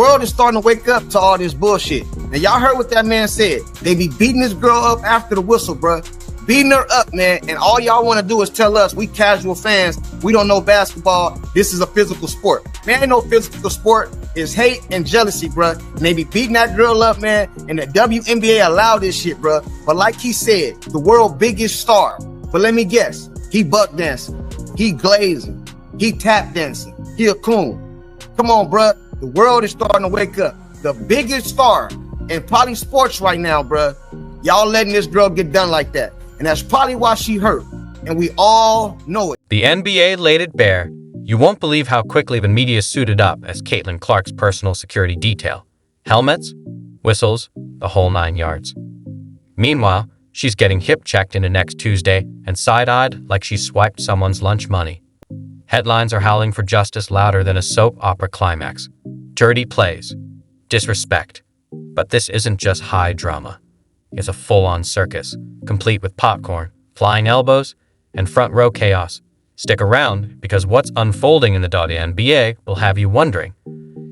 The world is starting to wake up to all this bullshit. Now, y'all heard what that man said. They be beating this girl up after the whistle, bruh. Beating her up, man. And all y'all want to do is tell us, we casual fans, we don't know basketball. This is a physical sport. Man, ain't no physical sport. It's hate and jealousy, bruh. And they be beating that girl up, man. And the WNBA allow this shit, bruh. But like he said, the world's biggest star. But let me guess. He buck dancing. He glazing. He tap dancing. He a coon. Come on, bruh. The world is starting to wake up. The biggest star in probably sports right now, bruh. Y'all letting this girl get done like that. And that's probably why she hurt. And we all know it. The NBA laid it bare. You won't believe how quickly the media suited up as Caitlin Clark's personal security detail. Helmets, whistles, the whole 9 yards. Meanwhile, she's getting hip-checked into next Tuesday and side-eyed like she swiped someone's lunch money. Headlines are howling for justice louder than a soap opera climax. Dirty plays. Disrespect. But this isn't just high drama. It's a full-on circus, complete with popcorn, flying elbows, and front-row chaos. Stick around, because what's unfolding in the WNBA will have you wondering,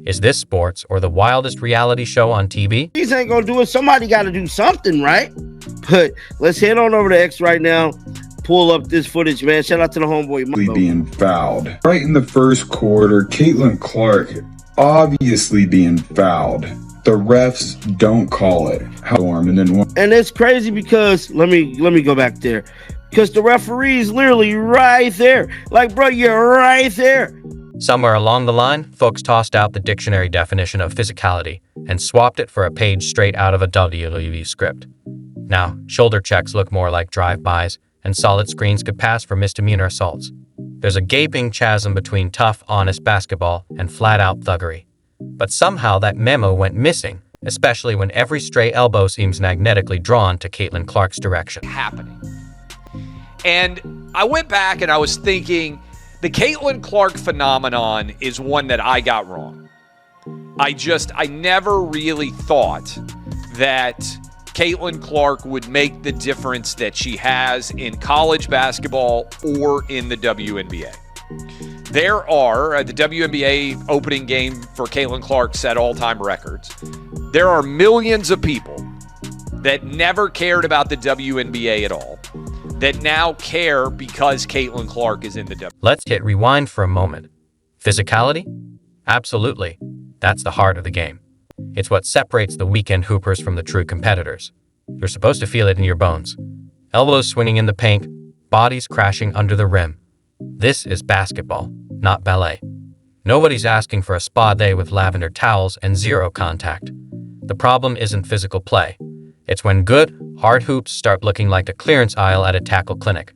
is this sports or the wildest reality show on TV? These ain't gonna do it. Somebody gotta do something, right? But let's head on over to X right now. Pull up this footage, man. Shout out to the homeboy. Being fouled. Right in the first quarter, Caitlin Clark obviously being fouled. The refs don't call it. And it's crazy because let me go back there. Because the referee's literally right there. Like, bro, you're right there. Somewhere along the line, folks tossed out the dictionary definition of physicality and swapped it for a page straight out of a WWE script. Now, shoulder checks look more like drive-bys, and solid screens could pass for misdemeanor assaults. There's a gaping chasm between tough, honest basketball and flat-out thuggery. But somehow that memo went missing, especially when every stray elbow seems magnetically drawn to Caitlin Clark's direction. Happening. And I went back and I was thinking, the Caitlin Clark phenomenon is one that I got wrong. I never really thought that Caitlin Clark would make the difference that she has in college basketball or in the WNBA. There are, the WNBA opening game for Caitlin Clark set all-time records. There are millions of people that never cared about the WNBA at all that now care because Caitlin Clark is in the WNBA. Let's hit rewind for a moment. Physicality? Absolutely. That's the heart of the game. It's what separates the weekend hoopers from the true competitors. You're supposed to feel it in your bones. Elbows swinging in the paint, bodies crashing under the rim. This is basketball, not ballet. Nobody's asking for a spa day with lavender towels and zero contact. The problem isn't physical play. It's when good, hard hoops start looking like the clearance aisle at a tackle clinic.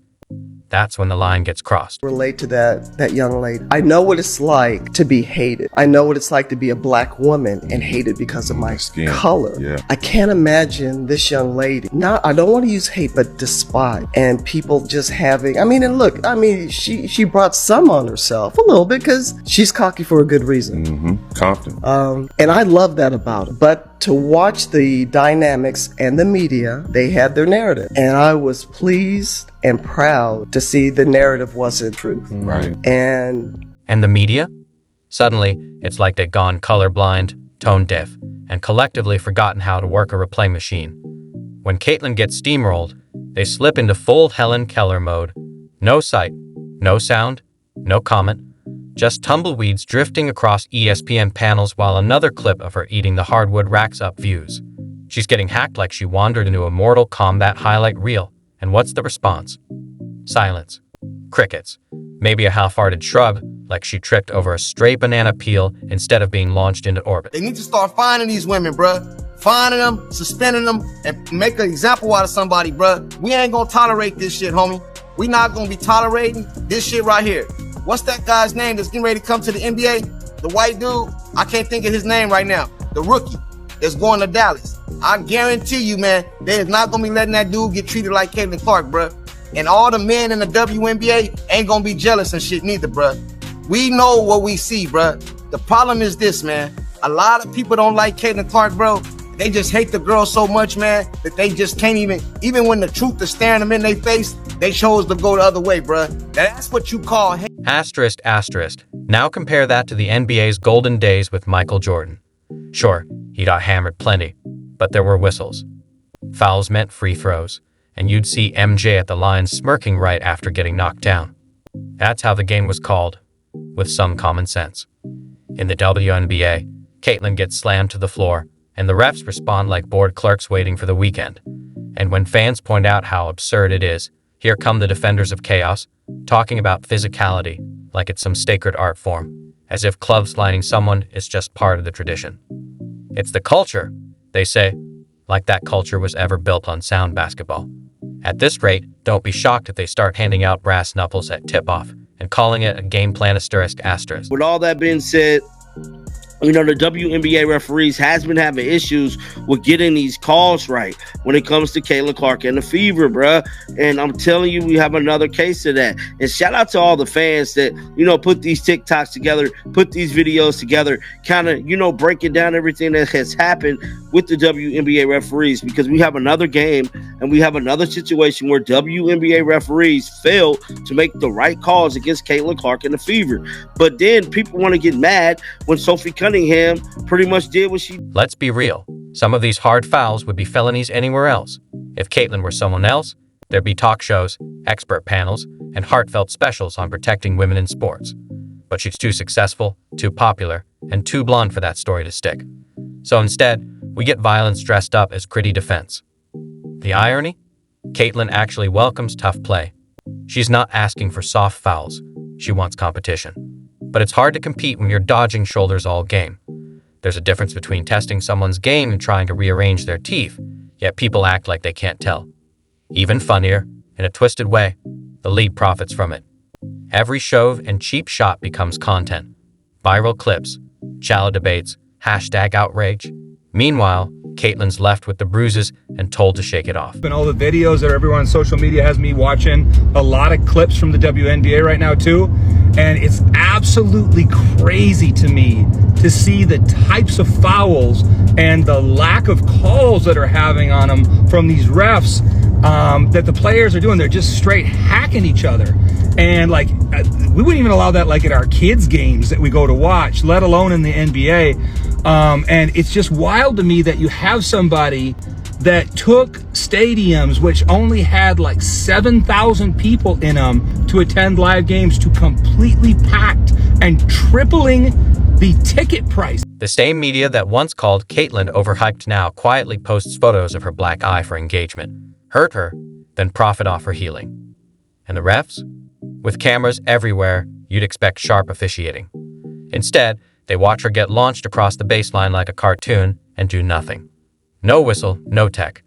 That's when the line gets crossed. Relate to that young lady. I know what it's like to be hated. I know what it's like to be a black woman and hated because of my skin color. Yeah. I can't imagine this young lady. I don't want to use hate, but despise. And people just having, she brought some on herself a little bit because she's cocky for a good reason. Mm-hmm. Confident. And I love that about her. But to watch the dynamics and the media, they had their narrative. And I was pleased and proud to see the narrative wasn't truth. Right. And the media? Suddenly, it's like they've gone colorblind, tone deaf, and collectively forgotten how to work a replay machine. When Caitlin gets steamrolled, they slip into full Helen Keller mode. No sight, no sound, no comment, just tumbleweeds drifting across ESPN panels while another clip of her eating the hardwood racks up views. She's getting hacked like she wandered into a Mortal Kombat highlight reel. And what's the response? Silence. Crickets. Maybe a half-hearted shrug, like she tripped over a stray banana peel instead of being launched into orbit. They need to start finding these women, bruh. Finding them, suspending them, and make an example out of somebody, bruh. We ain't gonna tolerate this shit, homie. We not gonna be tolerating this shit right here. What's that guy's name that's getting ready to come to the NBA? The white dude? I can't think of his name right now. The rookie that's going to Dallas. I guarantee you, man, they is not gonna be letting that dude get treated like Caitlin Clark, bruh. And all the men in the WNBA ain't gonna be jealous and shit neither, bruh. We know what we see, bruh. The problem is this, man. A lot of people don't like Caitlin Clark, bro. They just hate the girl so much, man, that they just can't even when the truth is staring them in their face, they chose to go the other way, bruh. That's what you call hate. Asterisk, asterisk. Now compare that to the NBA's golden days with Michael Jordan. Sure, he got hammered plenty, but there were whistles. Fouls meant free throws, and you'd see MJ at the line smirking right after getting knocked down. That's how the game was called, with some common sense. In the WNBA, Caitlin gets slammed to the floor, and the refs respond like bored clerks waiting for the weekend. And when fans point out how absurd it is, here come the defenders of chaos, talking about physicality like it's some sacred art form, as if clotheslining someone is just part of the tradition. It's the culture, they say, like that culture was ever built on sound basketball. At this rate, don't be shocked if they start handing out brass knuckles at tip-off and calling it a game plan asterisk. With all that being said, the WNBA referees has been having issues with getting these calls right when it comes to Caitlin Clark and the Fever, bruh. And I'm telling you, we have another case of that. And shout out to all the fans that, put these TikToks together, put these videos together, kind of, breaking down everything that has happened with the WNBA referees, because we have another game and we have another situation where WNBA referees failed to make the right calls against Caitlin Clark and the Fever. But then people want to get mad when Sophie Cunningham pretty much did what she... Let's be real. Some of these hard fouls would be felonies anywhere else. If Caitlin were someone else, there'd be talk shows, expert panels, and heartfelt specials on protecting women in sports. But she's too successful, too popular, and too blonde for that story to stick. So instead, we get violence dressed up as gritty defense. The irony? Caitlin actually welcomes tough play. She's not asking for soft fouls. She wants competition. But it's hard to compete when you're dodging shoulders all game. There's a difference between testing someone's game and trying to rearrange their teeth, yet people act like they can't tell. Even funnier, in a twisted way, the league profits from it. Every shove and cheap shot becomes content. Viral clips, shallow debates, hashtag outrage. Meanwhile, Caitlin's left with the bruises and told to shake it off. And all the videos that everyone on social media has me watching, a lot of clips from the WNBA right now too. And it's absolutely crazy to me to see the types of fouls and the lack of calls that are having on them from these refs that the players are doing. They're just straight hacking each other. And we wouldn't even allow that at our kids' games that we go to watch, let alone in the NBA. And it's just wild to me that you have somebody that took stadiums which only had 7,000 people in them to attend live games to completely packed and tripling the ticket price. The same media that once called Caitlin overhyped now quietly posts photos of her black eye for engagement. Hurt her, then profit off her healing. And the refs? With cameras everywhere, you'd expect sharp officiating. Instead, they watch her get launched across the baseline like a cartoon and do nothing. No whistle, no tech.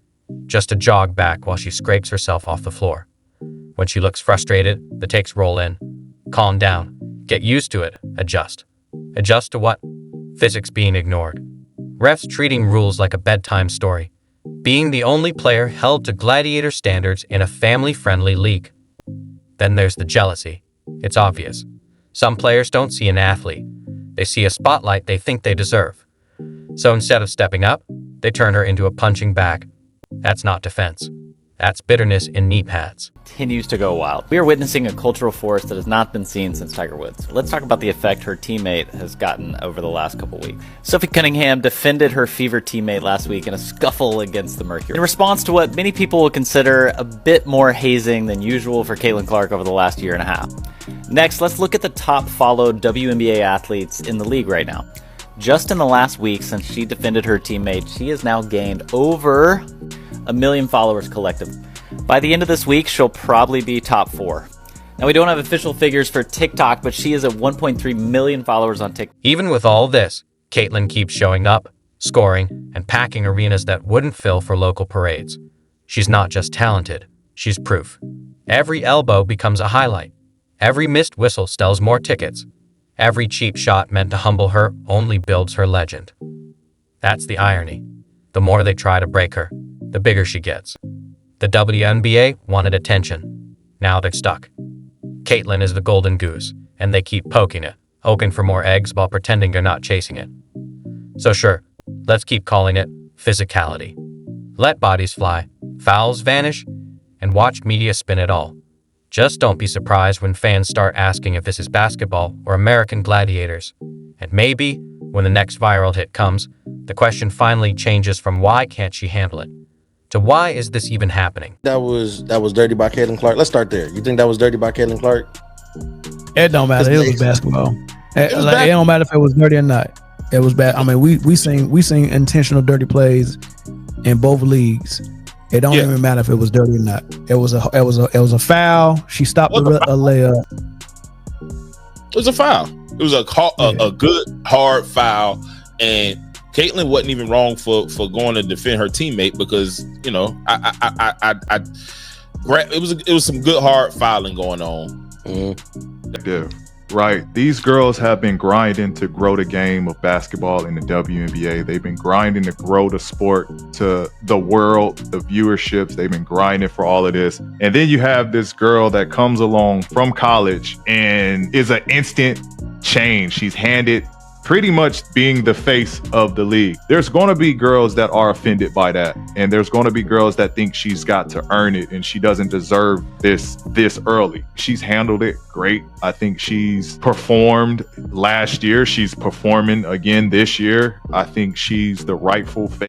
Just a jog back while she scrapes herself off the floor. When she looks frustrated, the takes roll in. Calm down. Get used to it. Adjust. Adjust to what? Physics being ignored. Refs treating rules like a bedtime story. Being the only player held to gladiator standards in a family-friendly league. Then there's the jealousy. It's obvious. Some players don't see an athlete. They see a spotlight they think they deserve. So instead of stepping up, they turn her into a punching bag. That's not defense. That's bitterness in knee pads. Continues to go wild. We are witnessing a cultural force that has not been seen since Tiger Woods. Let's talk about the effect her teammate has gotten over the last couple weeks. Sophie Cunningham defended her Fever teammate last week in a scuffle against the Mercury, in response to what many people would consider a bit more hazing than usual for Caitlin Clark over the last year and a half. Next, let's look at the top followed WNBA athletes in the league right now. Just in the last week since she defended her teammate, she has now gained over 1 million followers collectively. By the end of this week, she'll probably be top 4. Now, we don't have official figures for TikTok, but she is at 1.3 million followers on TikTok. Even with all this, Caitlin keeps showing up, scoring, and packing arenas that wouldn't fill for local parades. She's not just talented, she's proof. Every elbow becomes a highlight. Every missed whistle sells more tickets. Every cheap shot meant to humble her only builds her legend. That's the irony. The more they try to break her, the bigger she gets. The WNBA wanted attention. Now they're stuck. Caitlin is the golden goose, and they keep poking it, hoping for more eggs while pretending they're not chasing it. So sure, let's keep calling it physicality. Let bodies fly, fouls vanish, and watch media spin it all. Just don't be surprised when fans start asking if this is basketball or American gladiators. And maybe When the next viral hit comes, the question finally changes from why can't she handle it to why is this even happening? That was dirty by Caitlin Clark. Let's start there. You think that was dirty by Caitlin Clark? It don't matter. It was basketball. It don't matter if it was dirty or not. It was bad. I mean, we seen intentional dirty plays in both leagues. It don't even matter if it was dirty or not. It was a foul. She stopped a layup. It was a foul. It was a good hard foul, and Caitlin wasn't even wrong for going to defend her teammate because it was some good hard fouling going on. Yeah, right. These girls have been grinding to grow the game of basketball in the WNBA. They've been grinding to grow the sport to the world, the viewerships. They've been grinding for all of this. And then you have this girl that comes along from college and is an instant change. She's handed pretty much being the face of the league. There's going to be girls that are offended by that. And there's going to be girls that think she's got to earn it and she doesn't deserve this early. She's handled it great. I think she's performed last year. She's performing again this year. I think she's the rightful face.